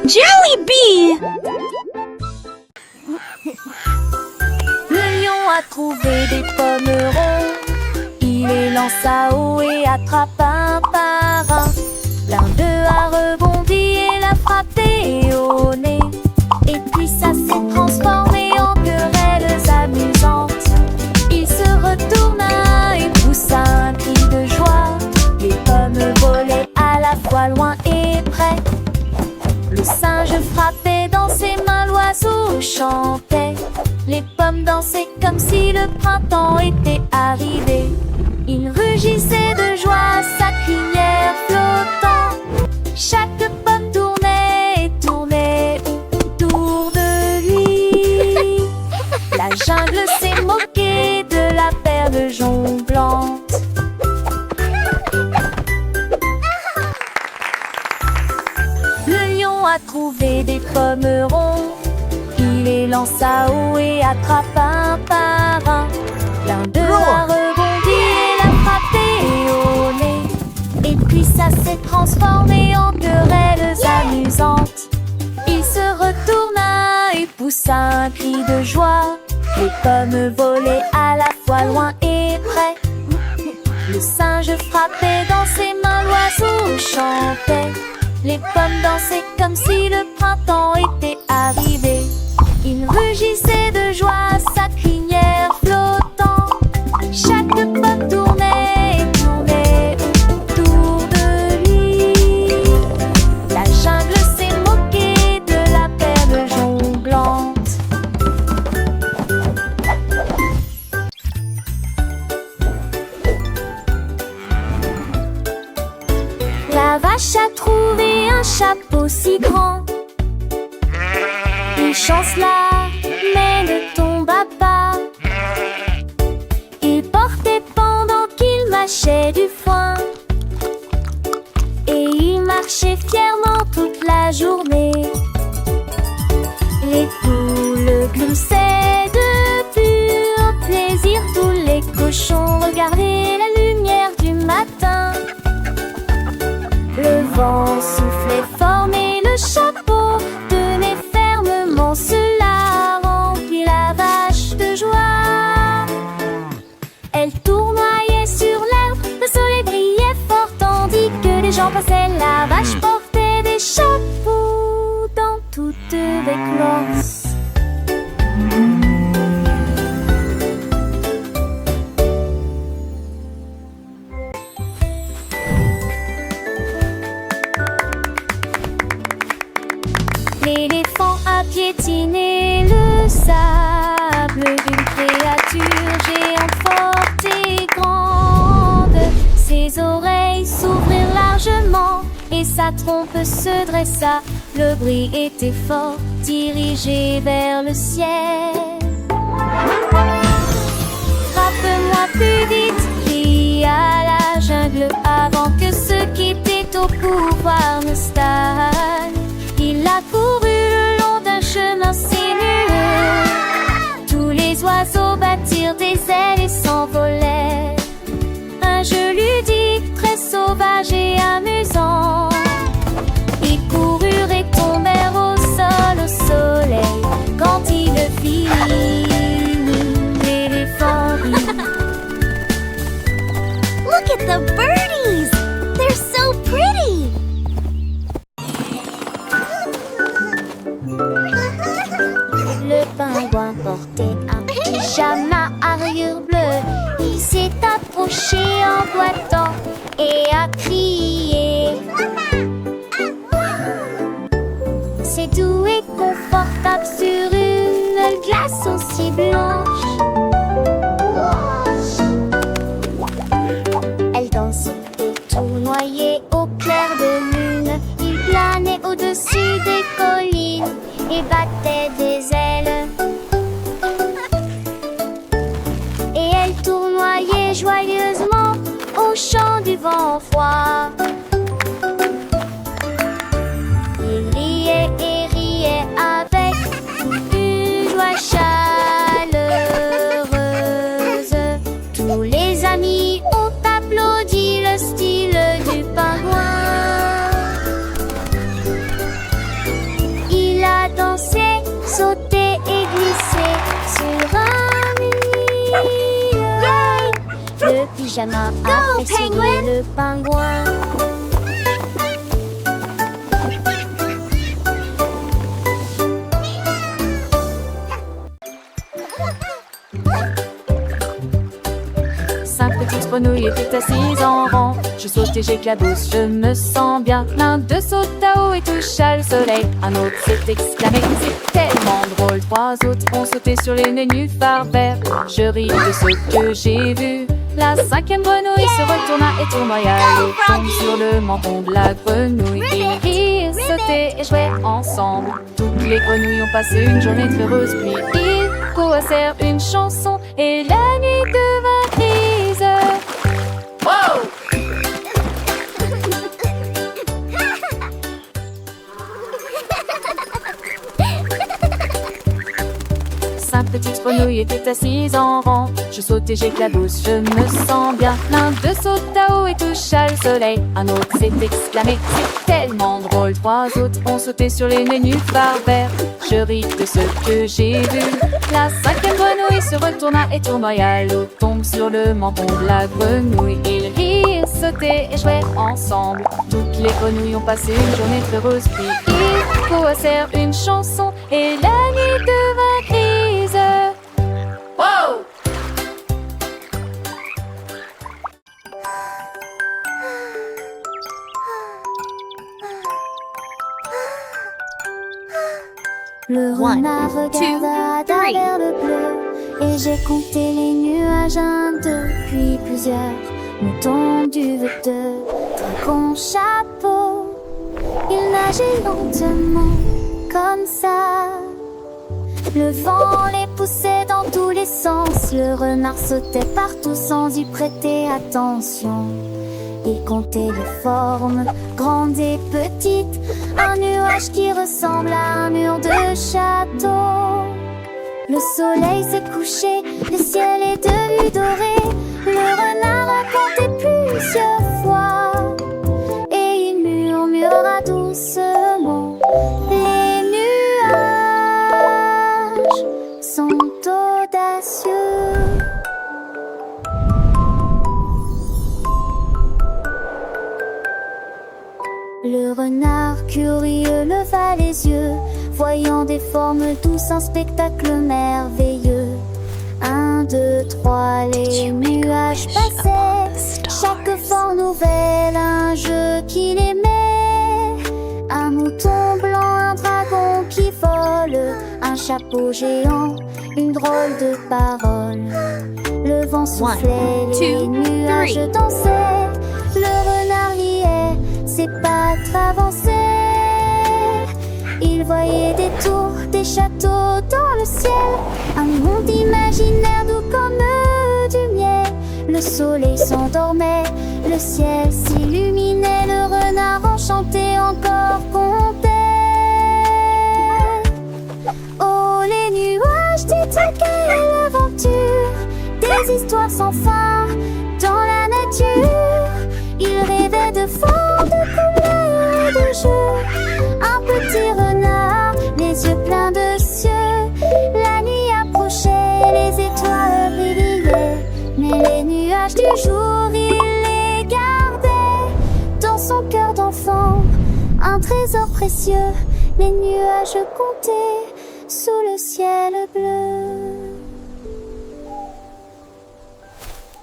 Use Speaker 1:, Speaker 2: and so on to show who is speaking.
Speaker 1: Jollibee!
Speaker 2: Le lion a trouvé des pommes rondes. Il les lança haut et attrape un par un. L'un d'eux a rebondi et l'a frappé au nez. Et puis ça s'est transformé en querelles amusantes. Il se retourna et poussa un cri de joie. Les pommes volaient à la fois loin et près. Le singe frappait dans ses mains, l'oiseau chantait. Les pommes dansaient comme si le printemps était arrivé. Il rugissait de joie, sa crinière flottant. Chaque pomme tournait et tournait autour de lui. La jungle s'est moquée de la perle jonglante. Le lion a trouvé des pommes rondes. Il les lança haut et attrape un par un. L'un d'eux a rebondi et l'a frappé au nez. Et puis ça s'est transformé en querelles amusantes. Il se retourna et poussa un cri de joie. Les pommes volaient à la fois loin et près. Le singe frappait dans ses mains, l'oiseau chantait. Les pommes dansaient comme si le printemps était arrivé. Il rugissait de joie, sa crinière flottant. Chaque pomme tournait et tournait autour de lui. La jungle s'est moquée de la perle jonglante. La vache a trouvé un chapeau si grand. Il chancela, mais ne tomba pas. Il portait pendant qu'il mâchait du foin. Et il marchait fièrement toute la journée. Les poules gloussaient de pur plaisir. Tous les cochons regardaient la lumière du matin. Le vent soufflait fort, mais le chapeau tenait fermement. Cela remplit la vache de joie. Elle tournoyait sur l'herbe, le soleil brillait fort tandis que les gens passaient. La vache portait des chapeaux dans toute éclose. L'éléphant a piétiné le sable d'une créature géante forte et grande. Ses oreilles s'ouvrirent largement et sa trompe se dressa. Le bruit était fort, dirigé vers le ciel. Frappe-moi plus vite, cria la jungle, avant que ceux qui étaient au pouvoir ne stagnent. Il a couru le long d'un chemin sinueux. Tous les oiseaux battirent des ailes et s'envolèrent. Un jeu ludique très sauvage et amusant. Ils coururent et tombèrent au sol, au soleil. Quand il le fit, l'éléphant rit.
Speaker 1: Look at the birdies! They're so pretty!
Speaker 2: Le pingouin portait un pyjama à rayures bleues. Il s'est approché en boitant et a crié. C'est doux et confortable sur une glace aussi blanche. Elle dansait et tournoyait au clair de lune. Il planait au-dessus des collines et battait des ailes. Et elle tournoyait joyeusement au chant du vent froid. Il riait et riait avec une joie chaleureuse. Tous les amis ont applaudi le style du pingouin. chemin a fait sourire le pingouin. Cinq petites grenouilles étaient assises en rang. Je saute et j'éclabousse, je me sens bien. L'un d'eux saute à haut et toucha le soleil. Un autre s'est exclamé, c'est tellement drôle. Trois autres ont sauté sur les nénuphars verts. Je ris de ce que j'ai vu. La cinquième grenouille se retourna et tournoya. L'eau tombe sur le menton de la grenouille. Ils rient, sautaient et jouaient ensemble. Toutes les grenouilles ont passé une journée très heureuse. Puis ils coassèrent une chanson et la nuit devint grise. Wow! Cinq petites grenouilles étaient assises en rang. Je saute et j'éclabousse, je me sens bien. L'un d'eux saute à haut et toucha le soleil. Un autre s'est exclamé, c'est tellement drôle. Trois autres ont sauté sur les nénuphars verts. Je ris de ce que j'ai vu. La cinquième grenouille se retourna et tournoya. L'eau tombe sur le menton de la grenouille. Ils rirent, sautaient et jouaient ensemble. Toutes les grenouilles ont passé une journée très heureuse. Puis ils coassèrent une chanson et la nuit devint grise. Wow!
Speaker 1: Le renard regarda à travers le bleu et j'ai compté les nuages, 1, 2, puis plusieurs moutons duveteux, dragons, chapeau. Il nageait lentement comme ça. Le vent les poussait dans tous les sens. Le renard sautait partout sans y prêter attention. Il comptait les formes, grandes et petites. Un nuage qui ressemble à un mur de château. Le soleil s'est couché, le ciel est devenu doré. Le renard a compté plusieurs fois et il murmura doucement. Les nuages sont audacieux. Le renard curieux leva les yeux, voyant des formes douces, un spectacle merveilleux. 1, 2, 3, les nuages passaient, chaque forme nouvelle, un jeu qu'il aimait. Un mouton blanc, un dragon qui vole, un chapeau géant, une drôle de parole. Le vent soufflait, les nuages dansaient, le renard riait, ses pattes avançaient. Il voyait des tours, des châteaux dans le ciel, un monde imaginaire doux comme du miel. Le soleil s'endormait, le ciel s'illuminait, le renard enchanté encore comptait. Oh les nuages, dites quelle aventure, des histoires sans fin dans la nature. Il rêvait de formes, de couleurs et de jeux. Un petit renard, les yeux pleins de cieux. La nuit approchait, les étoiles brillaient, mais les nuages du jour, il les gardait dans son cœur d'enfant. Un trésor précieux, les nuages comptaient sous le ciel.